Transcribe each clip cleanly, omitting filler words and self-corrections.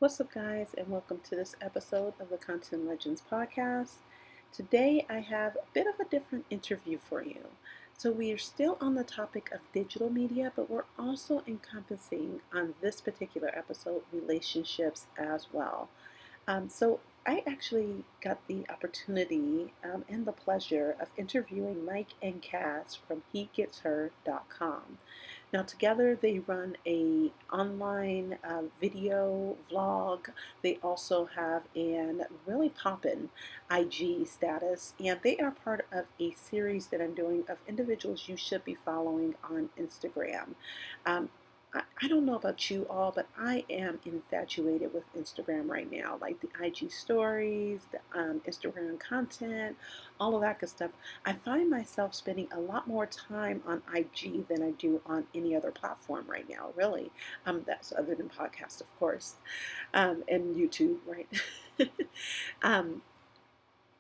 What's up, guys, and welcome to this episode of the Content Legends podcast. Today, I have a bit of a different interview for you. So, we are still on the topic of digital media, but we're also encompassing on this particular episode relationships as well. So I actually got the opportunity and the pleasure of interviewing Mike and Cass from HeGetsHer.com. Now together they run a online video vlog. They also have an really poppin' IG status, and they are part of a series that I'm doing of individuals you should be following on Instagram. Um, I don't know about you all, but I am infatuated with Instagram right now. Like the IG stories, the Instagram content, all of that good stuff. I find myself spending a lot more time on IG than I do on any other platform right now, really. That's other than podcasts, of course, and YouTube, right? um,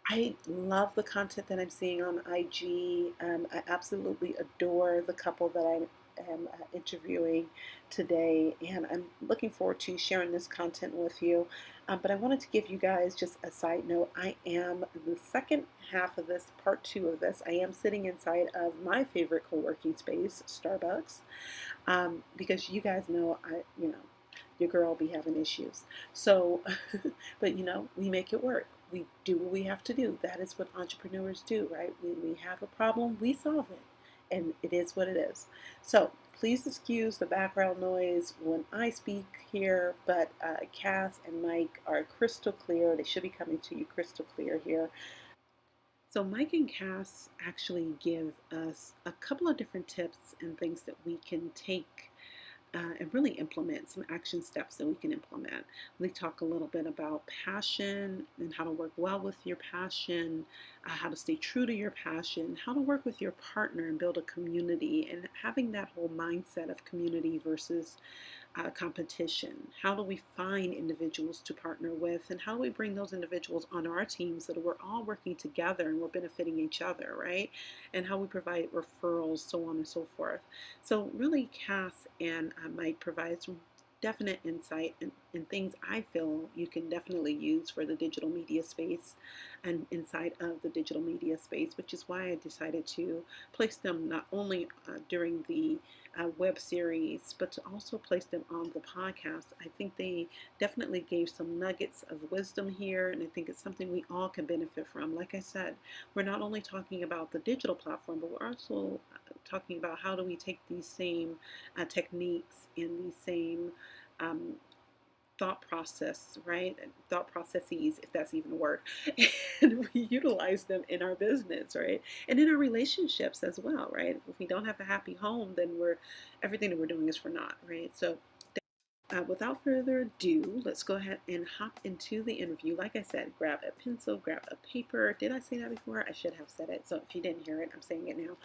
I love the content that I'm seeing on IG. I absolutely adore the couple that I am interviewing today, and I'm looking forward to sharing this content with you. But I wanted to give you guys just a side note. I am the second half of this, part two of this. I am sitting inside of my favorite co-working space, Starbucks, because you guys know your girl be having issues. So, but we make it work. We do what we have to do. That is what entrepreneurs do, right? We have a problem, we solve it. And it is what it is. So please excuse the background noise when I speak here, but Cass and Mike are crystal clear. They should be coming to you crystal clear here. So Mike and Cass actually give us a couple of different tips and things that we can take and really implement some action steps that we can implement. We talk a little bit about passion and how to work well with your passion, how to stay true to your passion, how to work with your partner and build a community, and having that whole mindset of community versus competition. How do we find individuals to partner with, and how do we bring those individuals on our team so that we're all working together and we're benefiting each other, right? And how we provide referrals, so on and so forth. So really, Cass and Mike provide some definite insight and things I feel you can definitely use for the digital media space and inside of the digital media space, which is why I decided to place them not only during the web series, but to also place them on the podcast. I think they definitely gave some nuggets of wisdom here, and I think it's something we all can benefit from. Like I said, we're not only talking about the digital platform, but we're also talking about how do we take these same techniques and these same um, thought process, right? Thought processes, if that's even a word, and we utilize them in our business, right? And in our relationships as well, right? If we don't have a happy home, then everything that we're doing is for naught, right? So without further ado, let's go ahead and hop into the interview. Like I said, grab a pencil, grab a paper. Did I say that before? I should have said it. So if you didn't hear it, I'm saying it now.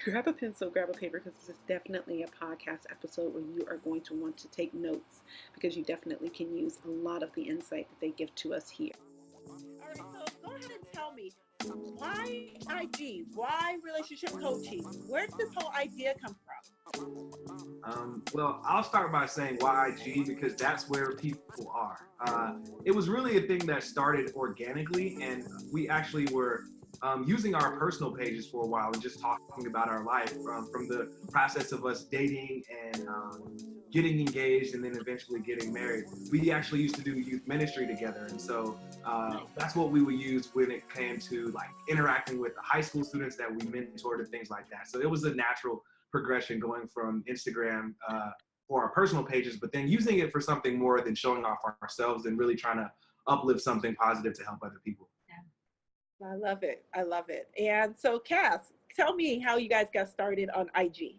Grab a pencil, grab a paper, because this is definitely a podcast episode where you are going to want to take notes, because you definitely can use a lot of the insight that they give to us here. All right, so go ahead and tell me, why IG? Why relationship coaching? Where did this whole idea come from? Well, I'll start by saying why IG, because that's where people are. It was really a thing that started organically, and we actually were using our personal pages for a while and just talking about our life from the process of us dating and getting engaged and then eventually getting married. We actually used to do youth ministry together, and so that's what we would use when it came to like interacting with the high school students that we mentored and things like that. So it was a natural progression going from Instagram for our personal pages, but then using it for something more than showing off ourselves and really trying to uplift something positive to help other people. I love it. I love it. And so, Cass, tell me how you guys got started on IG.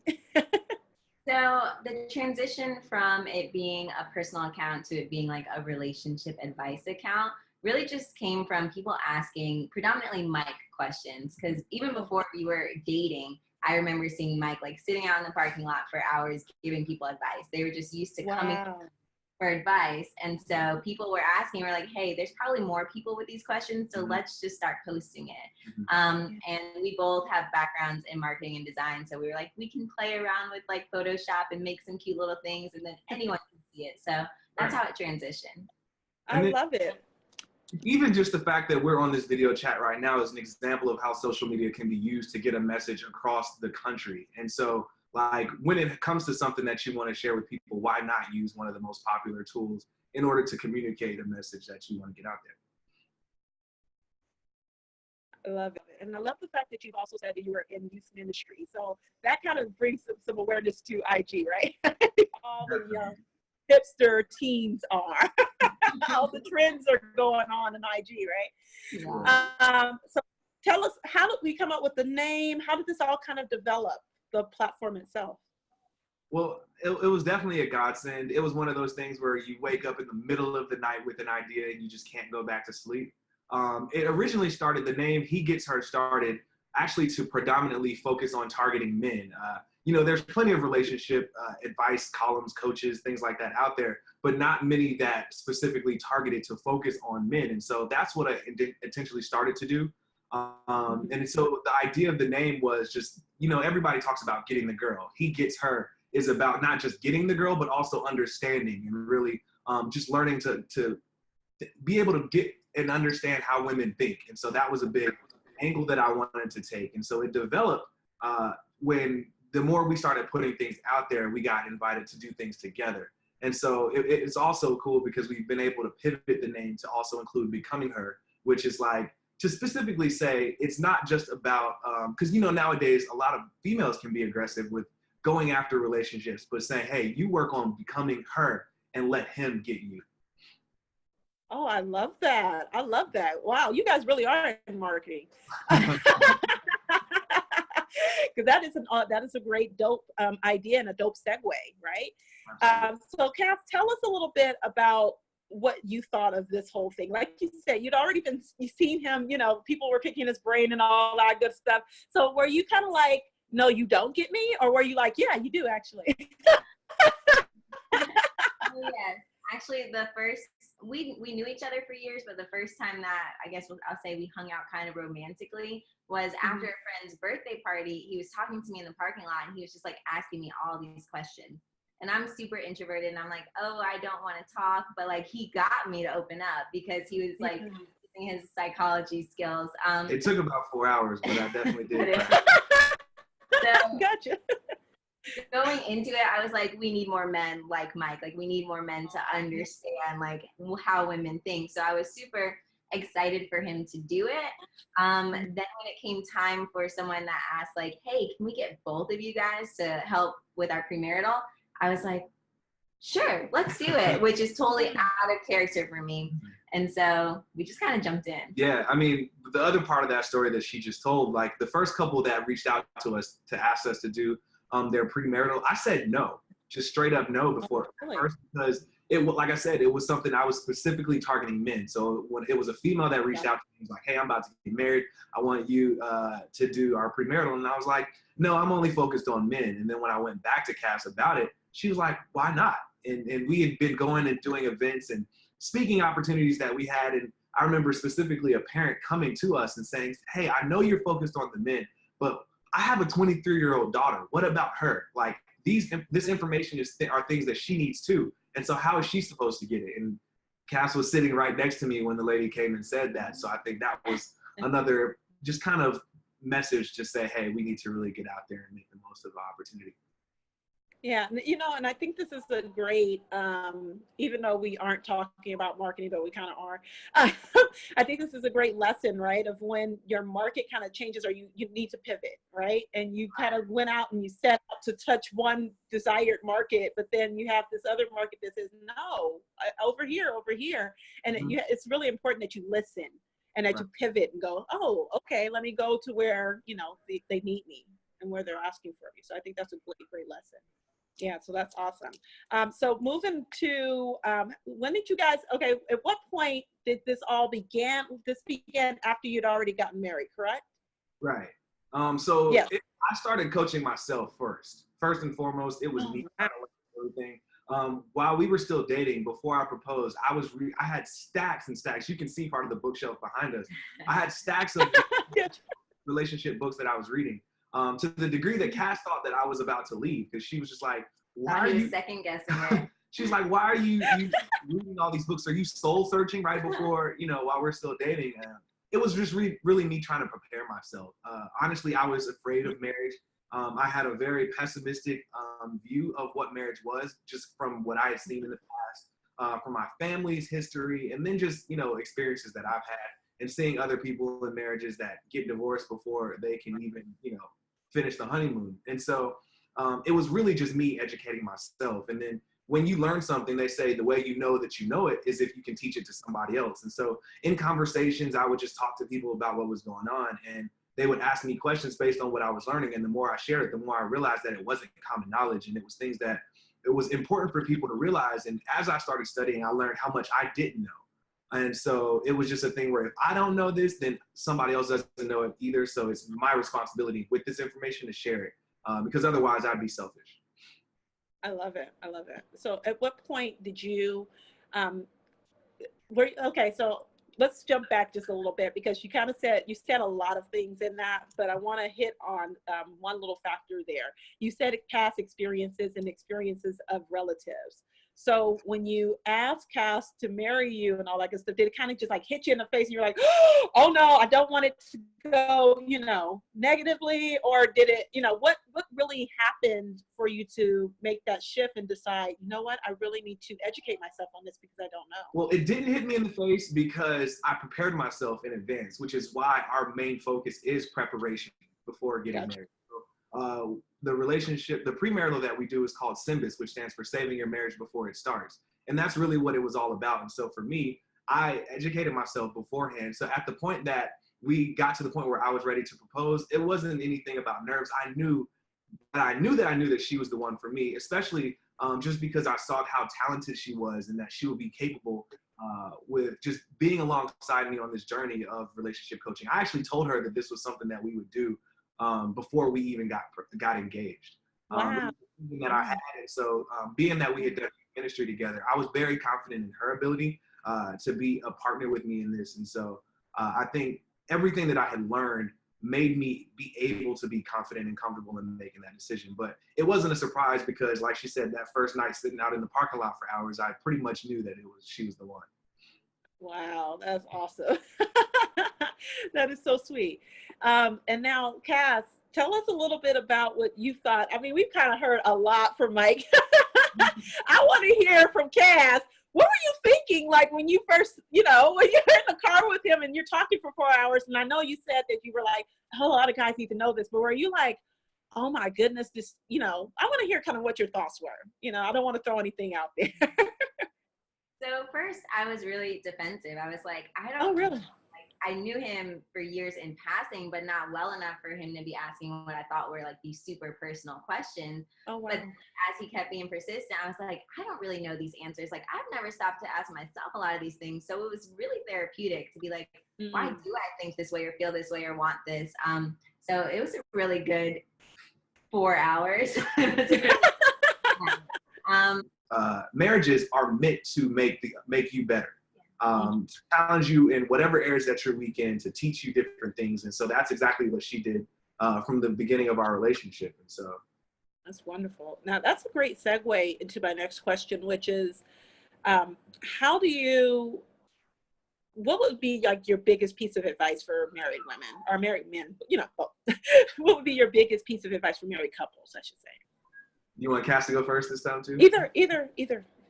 So the transition from it being a personal account to it being like a relationship advice account really just came from people asking predominantly Mike questions. Because even before we were dating, I remember seeing Mike like sitting out in the parking lot for hours giving people advice. They were just used to coming for advice. And so people were asking, we're like, hey, there's probably more people with these questions, so let's just start posting it. And we both have backgrounds in marketing and design. So we were like, we can play around with like Photoshop and make some cute little things, and then anyone can see it. So that's how it transitioned. I love it. Even just the fact that we're on this video chat right now is an example of how social media can be used to get a message across the country. And so, like, when it comes to something that you want to share with people, why not use one of the most popular tools in order to communicate a message that you want to get out there? I love it. And I love the fact that you've also said that you were in youth ministry. So that kind of brings some awareness to IG, right? All the young hipster teens are. All the trends are going on in IG, right? Yeah. So tell us, how did we come up with the name? How did this all kind of develop, the platform itself? Well, it was definitely a godsend. It was one of those things where you wake up in the middle of the night with an idea and you just can't go back to sleep. It originally started, the name He Gets Her started actually to predominantly focus on targeting men. You know, there's plenty of relationship advice columns, coaches, things like that out there, but not many that specifically targeted to focus on men. And so that's what I intentionally started to do. And so the idea of the name was just, you know, everybody talks about getting the girl. He Gets Her is about not just getting the girl, but also understanding and really just learning to be able to get and understand how women think. And so that was a big angle that I wanted to take. And so it developed when the more we started putting things out there, we got invited to do things together. And so it's also cool because we've been able to pivot the name to also include Becoming Her, which is like to specifically say it's not just about, because, you know, nowadays a lot of females can be aggressive with going after relationships, but saying, hey, you work on becoming her and let him get you. Oh, I love that. I love that. Wow, you guys really are in marketing. Because that is a great dope idea and a dope segue, right? So Cass, tell us a little bit about what you thought of this whole thing. Like you said, you've seen him, you know, people were picking his brain and all that good stuff. So were you kind of like, no, you don't get me? Or were you like, yeah, you do actually? Oh, yes. Actually, we knew each other for years, but the first time that I'll say we hung out kind of romantically was after a friend's birthday party. He was talking to me in the parking lot and he was just like asking me all these questions. And I'm super introverted and I'm like, oh, I don't want to talk. But like he got me to open up because he was like using his psychology skills. It took about 4 hours, but I definitely did. So, Gotcha. Going into it, I was like, we need more men like Mike. Like we need more men to understand like how women think. So I was super excited for him to do it. Then when it came time for someone that asked like, hey, can we get both of you guys to help with our premarital? I was like, sure, let's do it, which is totally out of character for me. And so we just kind of jumped in. Yeah, I mean, the other part of that story that she just told, like the first couple that reached out to us to ask us to do their premarital, I said no, just straight up no before first, because like I said, it was something I was specifically targeting men. So when it was a female that reached out to me, was like, hey, I'm about to get married. I want you to do our premarital. And I was like, no, I'm only focused on men. And then when I went back to Cass about it, she was like, why not? And we had been going and doing events and speaking opportunities that we had. And I remember specifically a parent coming to us and saying, hey, I know you're focused on the men, but I have a 23-year-old daughter. What about her? Like this information are things that she needs too. And so how is she supposed to get it? And Cass was sitting right next to me when the lady came and said that. So I think that was another just kind of message to say, hey, we need to really get out there and make the most of the opportunity. Yeah, you know, and I think this is a great, even though we aren't talking about marketing, but we kind of are, I think this is a great lesson, right, of when your market kind of changes or you need to pivot, right? And you kind of went out and you set out to touch one desired market, but then you have this other market that says, no, over here. And it's really important that you listen and that you pivot and go, oh, okay, let me go to where, you know, they need me and where they're asking for me. So I think that's a great lesson. Yeah, so that's awesome. So moving to, when did you guys, okay, at what point did this all begin? This began after you'd already gotten married, correct? Right. So yes. I started coaching myself first. First and foremost, it was me kind of everything. While we were still dating, before I proposed, I had stacks and stacks. You can see part of the bookshelf behind us. I had stacks of relationship books that I was reading. To the degree that Cass thought that I was about to leave, because she was just like, why are you second guessing it? She's like, why are you reading all these books? Are you soul searching right before, while we're still dating? It was just really me trying to prepare myself. Honestly, I was afraid of marriage. I had a very pessimistic view of what marriage was, just from what I had seen in the past, from my family's history, and then just, experiences that I've had, and seeing other people in marriages that get divorced before they can even, finish the honeymoon. And so it was really just me educating myself. And then when you learn something, they say the way you know that you know it is if you can teach it to somebody else. And so in conversations, I would just talk to people about what was going on, and they would ask me questions based on what I was learning. And the more I shared it, the more I realized that it wasn't common knowledge, and it was things that it was important for people to realize. And as I started studying, I learned how much I didn't know. And so it was just a thing where if I don't know this, then somebody else doesn't know it either. So it's my responsibility with this information to share it, because otherwise I'd be selfish. I love it. I love it. So at what point did you, okay, so let's jump back just a little bit, because you kind of said a lot of things in that, but I want to hit on one little factor there. You said past experiences and experiences of relatives. So when you asked Cass to marry you and all that good stuff, did it kind of just like hit you in the face and you're like, oh no, I don't want it to go, negatively? Or did it, what really happened for you to make that shift and decide, you know what, I really need to educate myself on this because I don't know? Well, it didn't hit me in the face because I prepared myself in advance, which is why our main focus is preparation before getting married. The relationship, the premarital that we do is called SYMBIS, which stands for Saving Your Marriage Before It Starts. And that's really what it was all about. And so for me, I educated myself beforehand. So at the point that we got to the point where I was ready to propose, it wasn't anything about nerves. I knew that she was the one for me, especially just because I saw how talented she was and that she would be capable with just being alongside me on this journey of relationship coaching. I actually told her that this was something that we would do before we even got engaged. Wow. That I had. And so being that we had done ministry together, I was very confident in her ability to be a partner with me in this. And so I think everything that I had learned made me be able to be confident and comfortable in making that decision. But it wasn't a surprise because, like she said, that first night sitting out in the parking lot for hours, I pretty much knew that she was the one. Wow, that's awesome. That is so sweet. And now, Cass, tell us a little bit about what you thought. I mean, we've kind of heard a lot from Mike. I want to hear from Cass. What were you thinking, like when you first, when you're in the car with him and you're talking for 4 hours? And I know you said that you were like, a lot of guys need to know this, but were you like, oh my goodness, this, I want to hear kind of what your thoughts were. I don't want to throw anything out there. So first, I was really defensive. I was like, Oh, really? I knew him for years in passing, but not well enough for him to be asking what I thought were like these super personal questions. Oh, wow. But as he kept being persistent, I was like, I don't really know these answers. Like, I've never stopped to ask myself a lot of these things. So it was really therapeutic to be like, why do I think this way or feel this way or want this? So it was a really good 4 hours. Marriages are meant to make you better. To challenge you in whatever areas that you're weak in, to teach you different things. And so that's exactly what she did from the beginning of our relationship. And so that's wonderful. Now that's a great segue into my next question, which is, what would be like your biggest piece of advice for married women or married men? What would be your biggest piece of advice for married couples, I should say? You want Cass to go first this time too? Either. If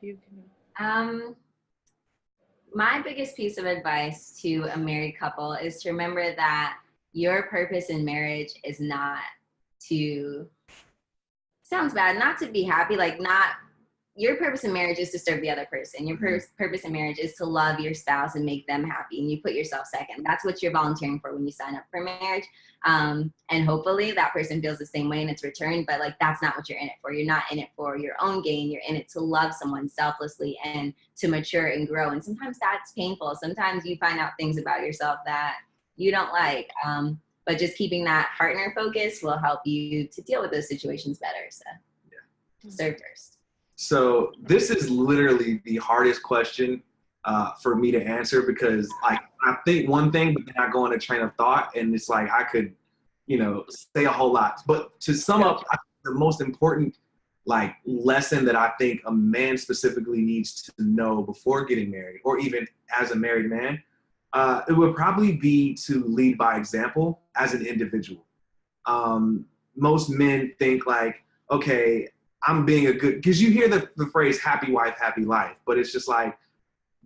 you can. My biggest piece of advice to a married couple is to remember that your purpose in marriage is not to, sounds bad, not to be happy, your purpose in marriage is to serve the other person. Your purpose in marriage is to love your spouse and make them happy, and you put yourself second. That's what you're volunteering for when you sign up for marriage. And hopefully that person feels the same way in its return, but that's not what you're in it for. You're not in it for your own gain. You're in it to love someone selflessly and to mature and grow. And sometimes that's painful. Sometimes you find out things about yourself that you don't like. But just keeping that partner focus will help you to deal with those situations better. So serve first. So this is literally the hardest question for me to answer because I think one thing, but then I go on a train of thought and it's like I could, say a whole lot. But to sum up, I think the most important like lesson that I think a man specifically needs to know before getting married, or even as a married man, it would probably be to lead by example as an individual. Most men think like, okay, I'm being a good, because you hear the phrase happy wife, happy life, but it's just like,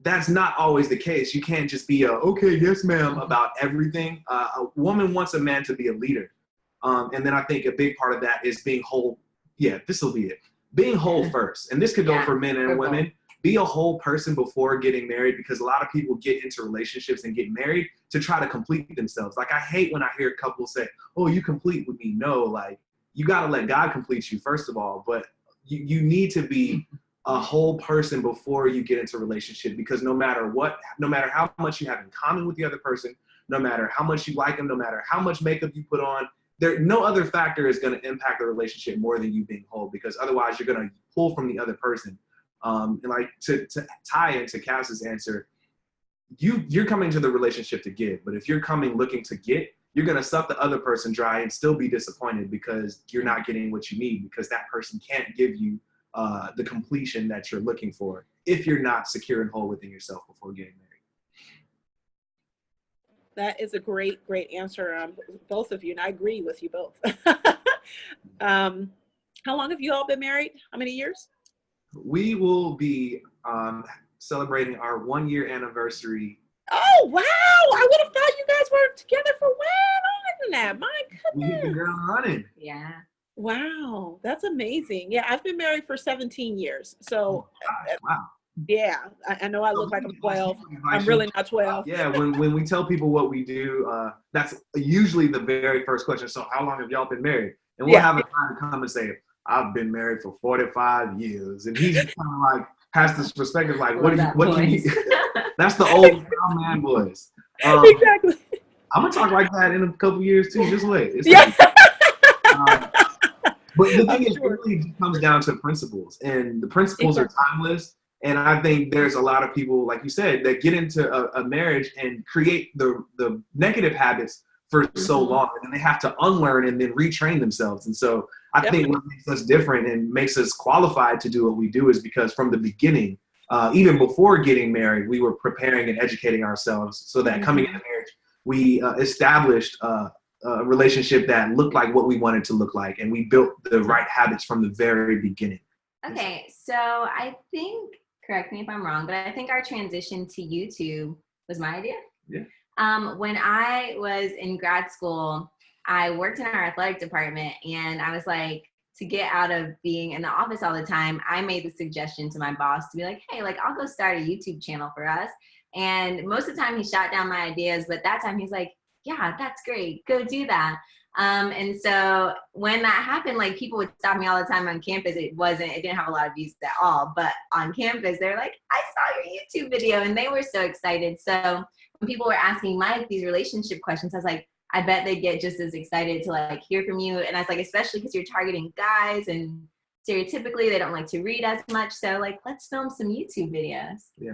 that's not always the case. You can't just be okay, yes ma'am, about everything. A woman wants a man to be a leader. And then I think a big part of that is being whole. Yeah, this will be it. Being whole first. And this could go for men and women. Be a whole person before getting married, because a lot of people get into relationships and get married to try to complete themselves. Like, I hate when I hear couples say, oh, you complete with me. No, like, you got to let God complete you, first of all. But you need to be a whole person before you get into a relationship, because no matter how much you have in common with the other person, no matter how much you like them, no matter how much makeup you put on, no other factor is going to impact the relationship more than you being whole, because otherwise you're going to pull from the other person. And like to tie into Cass's answer, you're coming to the relationship to give, but if you're coming looking to get, you're going to suck the other person dry and still be disappointed because you're not getting what you need, because that person can't give you the completion that you're looking for if you're not secure and whole within yourself before getting married. That is a great answer, both of you, and I agree with you both. How long have you all been married? How many years? We will be celebrating our 1-year anniversary. Oh, wow. I would have thought you guys were together for way longer than that. My We hit the goodness. ground running. Yeah. Wow. That's amazing. Yeah, I've been married for 17 years. So, Wow. yeah, I know I look like I'm 12. I'm really not 12. Yeah, when we tell people what we do, that's usually the very first question. So how long have y'all been married? And we'll have a guy come and say, I've been married for 45 years. And he's just kind of like, has this perspective like, what do you need? That's the old man voice. Exactly. I'm going to talk like that in a couple years too. Just wait. It's Yeah. But the thing is, sure. it really comes down to principles. And the principles are timeless. And I think there's a lot of people, like you said, that get into a marriage and create the negative habits for so long, and then they have to unlearn and then retrain themselves. And so I think what makes us different and makes us qualified to do what we do is because from the beginning, even before getting married, we were preparing and educating ourselves so that coming into marriage, we established a relationship that looked like what we wanted to look like, and we built the right habits from the very beginning. Okay, so I think, correct me if I'm wrong, but I think our transition to YouTube was my idea. Yeah. When I was in grad school, I worked in our athletic department, and I was like, to get out of being in the office all the time, I made the suggestion to my boss to be like, hey, like, I'll go start a YouTube channel for us. And most of the time he shot down my ideas, but that time he's like, yeah, that's great, go do that. And so when that happened, like, people would stop me all the time on campus. It didn't have a lot of views at all, but on campus, they're like, I saw your YouTube video, and they were so excited. So when people were asking Mike these relationship questions, I was like, I bet they get just as excited to like hear from you. And I was like, especially because you're targeting guys, and stereotypically they don't like to read as much. So like, let's film some YouTube videos. Yeah.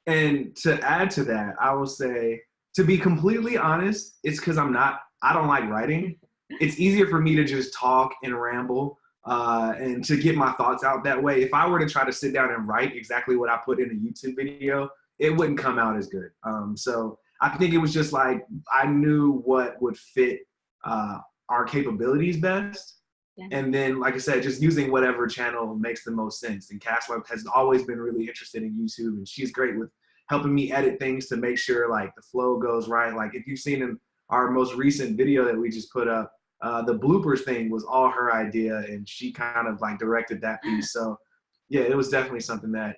And to add to that, I will say, to be completely honest, it's because I don't like writing. It's easier for me to just talk and ramble and to get my thoughts out that way. If I were to try to sit down and write exactly what I put in a YouTube video, it wouldn't come out as good. So I think it was just like, I knew what would fit our capabilities best. Yeah. And then, like I said, just using whatever channel makes the most sense. And Cass has always been really interested in YouTube, and she's great with helping me edit things to make sure like the flow goes right. Like if you've seen in our most recent video that we just put up, the bloopers thing was all her idea, and she kind of like directed that piece. So yeah, it was definitely something that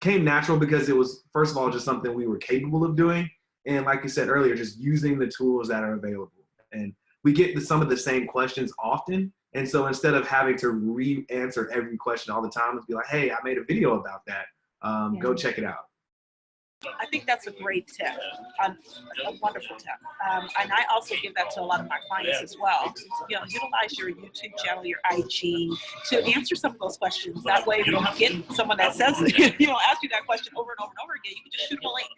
came natural because it was, first of all, just something we were capable of doing. And like you said earlier, just using the tools that are available. And we get some of the same questions often. And so instead of having to re-answer every question all the time, let's be like, hey, I made a video about that. Go check it out. I think that's a great tip, a wonderful tip. And I also give that to a lot of my clients as well. Utilize your YouTube channel, your IG, to answer some of those questions. That way, when you get someone that says, ask you that question over and over and over again, you can just shoot the link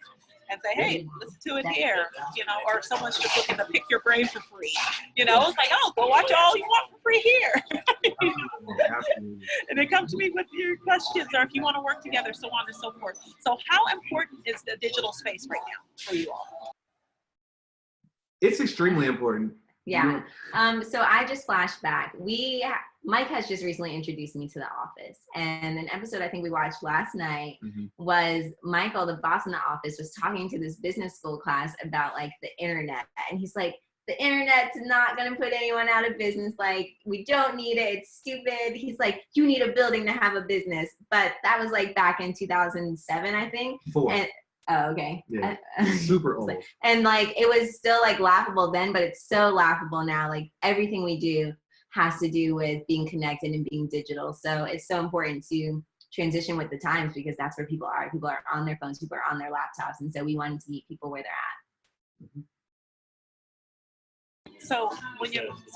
and say, hey, listen to it here, or if someone's just looking to pick your brain for free, it's like, oh, go watch all you want for free here. Absolutely. And then come to me with your questions, or if you want to work together, so on and so forth. So how important is the digital space right now for you all? It's extremely important. Yeah. So I just flashed back. Mike has just recently introduced me to The Office, and an episode I think we watched last night was Michael, the boss in The Office, was talking to this business school class about like the internet, and he's like, the internet's not going to put anyone out of business. Like, we don't need it. It's stupid. He's like, you need a building to have a business. But that was like back in 2007, I think. Oh, okay. Yeah. Super old. And like, it was still like laughable then, but it's so laughable now. Like, everything we do has to do with being connected and being digital. So it's so important to transition with the times, because that's where people are. People are on their phones, people are on their laptops. And so we wanted to meet people where they're at. Mm-hmm. So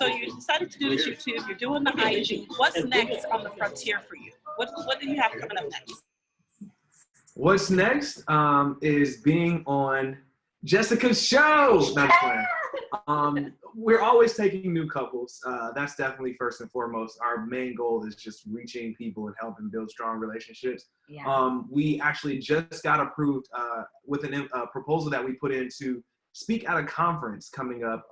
you decided to do this YouTube, you're doing the IG. What's next on the frontier for you? What do you have coming up next? What's next is being on Jessica's show. No, just playing. We're always taking new couples. That's definitely first and foremost. Our main goal is just reaching people and helping build strong relationships. Yeah. We actually just got approved with a proposal that we put in to speak at a conference coming up.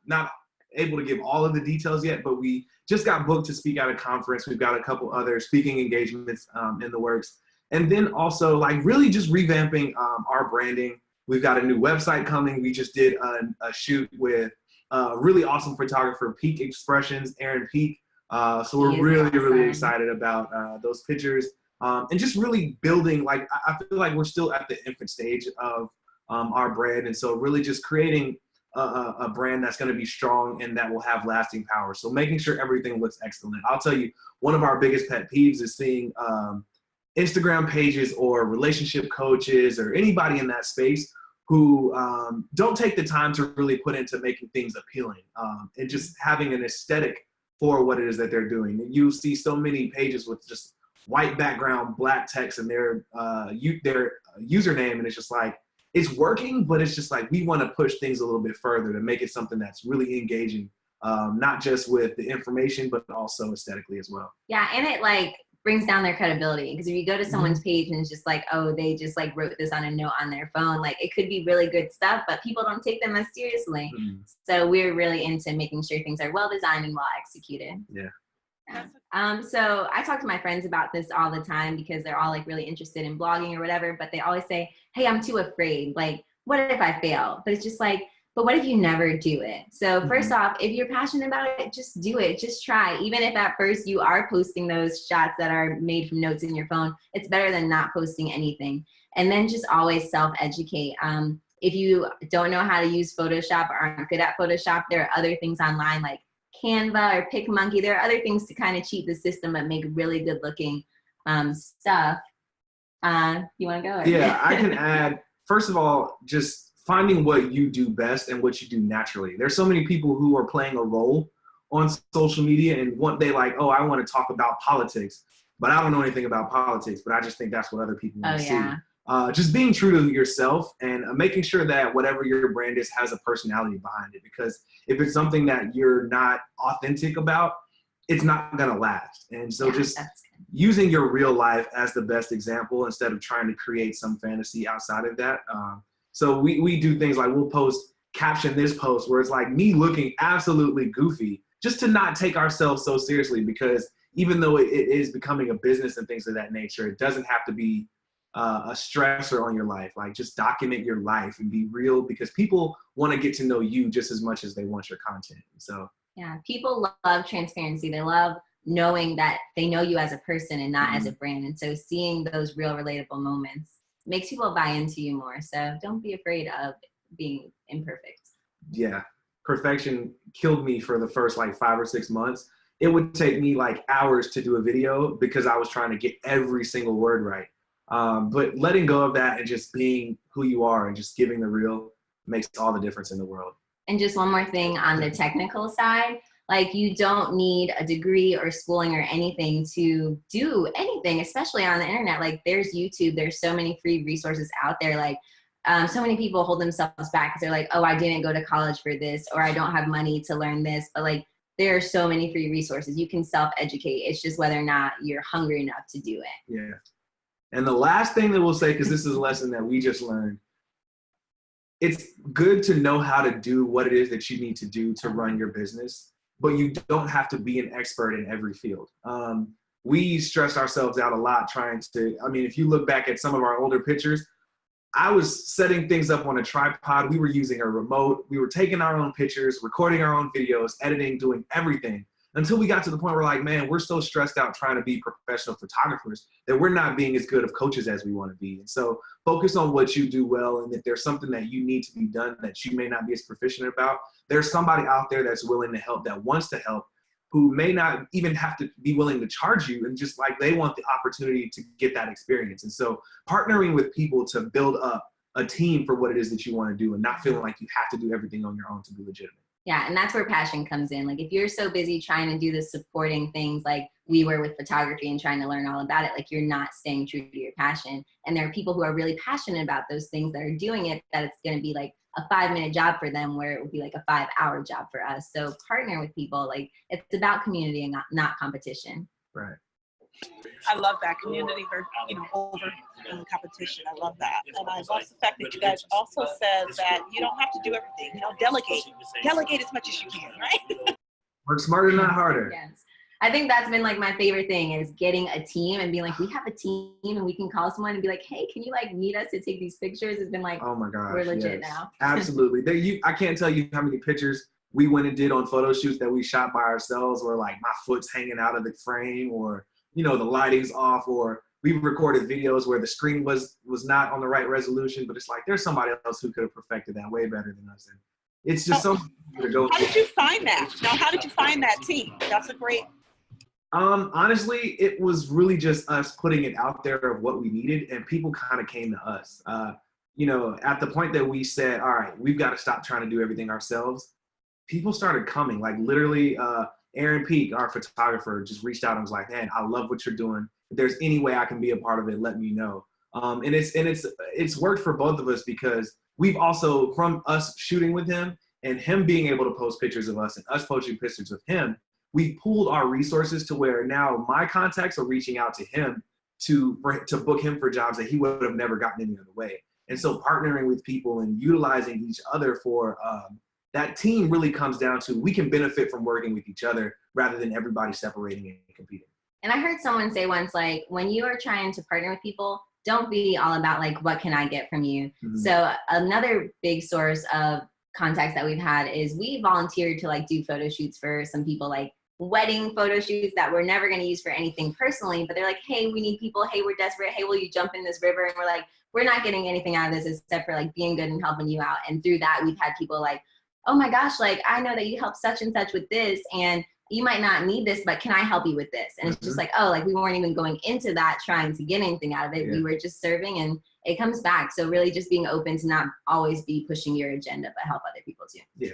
Not able to give all of the details yet, but we just got booked to speak at a conference. We've got a couple other speaking engagements in the works. And then also like really just revamping our branding. We've got a new website coming. We just did a shoot with a really awesome photographer, Peak Expressions, Aaron Peak. So we're really excited about those pictures and just really building, like, I feel like we're still at the infant stage of our brand. And so really just creating a brand that's going to be strong and that will have lasting power. So making sure everything looks excellent. I'll tell you, one of our biggest pet peeves is seeing Instagram pages or relationship coaches or anybody in that space who don't take the time to really put into making things appealing and just having an aesthetic for what it is that they're doing. You see so many pages with just white background, black text, and their username, and it's just like, it's working, but it's just like, we want to push things a little bit further to make it something that's really engaging, not just with the information, but also aesthetically as well. Yeah, and it like brings down their credibility, because if you go to someone's page and it's just like, oh, they just like wrote this on a note on their phone, like it could be really good stuff, but people don't take them as seriously. So we're really into making sure things are well designed and well executed. Yeah. So I talk to my friends about this all the time, because they're all like really interested in blogging or whatever, but they always say, hey, I'm too afraid. Like, what if I fail? But it's just like, but what if you never do it? So first off, if you're passionate about it, just do it. Just try. Even if at first you are posting those shots that are made from notes in your phone, it's better than not posting anything. And then just always self-educate. If you don't know how to use Photoshop or aren't good at Photoshop, there are other things online like Canva or PicMonkey. There are other things to kind of cheat the system but make really good looking stuff. You want to go? Yeah, I can add, first of all, just finding what you do best and what you do naturally. There's so many people who are playing a role on social media, and they like, oh, I want to talk about politics, but I don't know anything about politics, but I just think that's what other people want to see. Just being true to yourself and making sure that whatever your brand is has a personality behind it, because if it's something that you're not authentic about, it's not going to last. And so just using your real life as the best example instead of trying to create some fantasy outside of that. So we do things like we'll caption this post where it's like me looking absolutely goofy, just to not take ourselves so seriously, because even though it is becoming a business and things of that nature, it doesn't have to be a stressor on your life. Like, just document your life and be real, because people want to get to know you just as much as they want your content. So yeah, people love transparency. They love knowing that they know you as a person and not as a brand. And so seeing those real relatable moments makes people buy into you more. So don't be afraid of being imperfect. Yeah. Perfection killed me for the first like 5 or 6 months. It would take me like hours to do a video because I was trying to get every single word right. But letting go of that and just being who you are and just giving the real makes all the difference in the world. And just one more thing on the technical side, like, you don't need a degree or schooling or anything to do anything, especially on the internet. Like, there's YouTube, there's so many free resources out there. Like, so many people hold themselves back because they're like, oh, I didn't go to college for this, or I don't have money to learn this. But like, there are so many free resources. You can self-educate. It's just whether or not you're hungry enough to do it. Yeah. And the last thing that we'll say, because this is a lesson that we just learned, it's good to know how to do what it is that you need to do to run your business, but you don't have to be an expert in every field. We stressed ourselves out a lot trying to, I mean, if you look back at some of our older pictures, I was setting things up on a tripod. We were using a remote. We were taking our own pictures, recording our own videos, editing, doing everything, until we got to the point where like, man, we're so stressed out trying to be professional photographers that we're not being as good of coaches as we want to be. And so focus on what you do well. And if there's something that you need to be done that you may not be as proficient about, there's somebody out there that's willing to help, that wants to help, who may not even have to be willing to charge you, and just like they want the opportunity to get that experience. And so partnering with people to build up a team for what it is that you want to do and not feeling like you have to do everything on your own to be legitimate. Yeah, and that's where passion comes in. Like if you're so busy trying to do the supporting things like we were with photography and trying to learn all about it, like you're not staying true to your passion. And there are people who are really passionate about those things that are doing it, that it's going to be like a 5-minute job for them where it would be like a 5-hour job for us. So partner with people. Like it's about community and not competition. Right. I love that community, over competition. I love that, and I love the fact that you guys also said that you don't have to do everything. Delegate as much as you can, right? Work smarter, not harder. Yes, I think that's been like my favorite thing is getting a team and being like, we have a team and we can call someone and be like, hey, can you like meet us to take these pictures? It's been like, oh my gosh, we're legit now. Absolutely. I can't tell you how many pictures we went and did on photo shoots that we shot by ourselves, where like my foot's hanging out of the frame, or the lighting's off, or we've recorded videos where the screen was not on the right resolution, but it's like there's somebody else who could have perfected that way better than us. And it's just something to go. How did you find that? Now, how did you find that team? That's a great. Honestly, it was really just us putting it out there of what we needed, and people kind of came to us. At the point that we said, all right, we've got to stop trying to do everything ourselves, people started coming. Like literally, Aaron Peak, our photographer, just reached out and was like, man, I love what you're doing. If there's any way I can be a part of it, let me know. And it's worked for both of us, because we've also, from us shooting with him and him being able to post pictures of us and us posting pictures of him, we pooled our resources to where now my contacts are reaching out to him to book him for jobs that he would have never gotten any other way. And so partnering with people and utilizing each other for that team really comes down to, we can benefit from working with each other rather than everybody separating and competing. And I heard someone say once, like, when you are trying to partner with people, don't be all about like, what can I get from you? Mm-hmm. So another big source of contacts that we've had is we volunteered to like do photo shoots for some people, like wedding photo shoots that we're never going to use for anything personally, but they're like, hey, we need people. Hey, we're desperate. Hey, will you jump in this river? And we're like, we're not getting anything out of this except for like being good and helping you out. And through that, we've had people like, oh my gosh, like I know that you help such and such with this, and you might not need this, but can I help you with this? And it's just like, oh, like we weren't even going into that trying to get anything out of it. Yeah. We were just serving, and it comes back. So really just being open to not always be pushing your agenda, but help other people too. Yeah.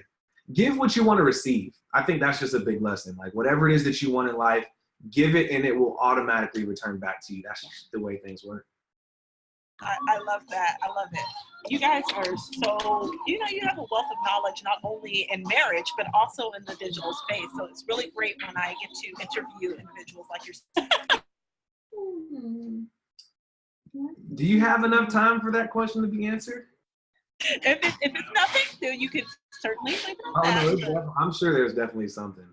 Give what you want to receive. I think that's just a big lesson. Like whatever it is that you want in life, give it and it will automatically return back to you. That's just the way things work. I love that. I love it. You guys are so, you have a wealth of knowledge, not only in marriage, but also in the digital space. So it's really great when I get to interview individuals like yourself. Do you have enough time for that question to be answered? If it's nothing, then you can certainly leave it on that. No, I'm sure there's definitely something.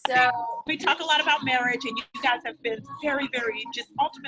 So we talk a lot about marriage, and you guys have been very, very just ultimately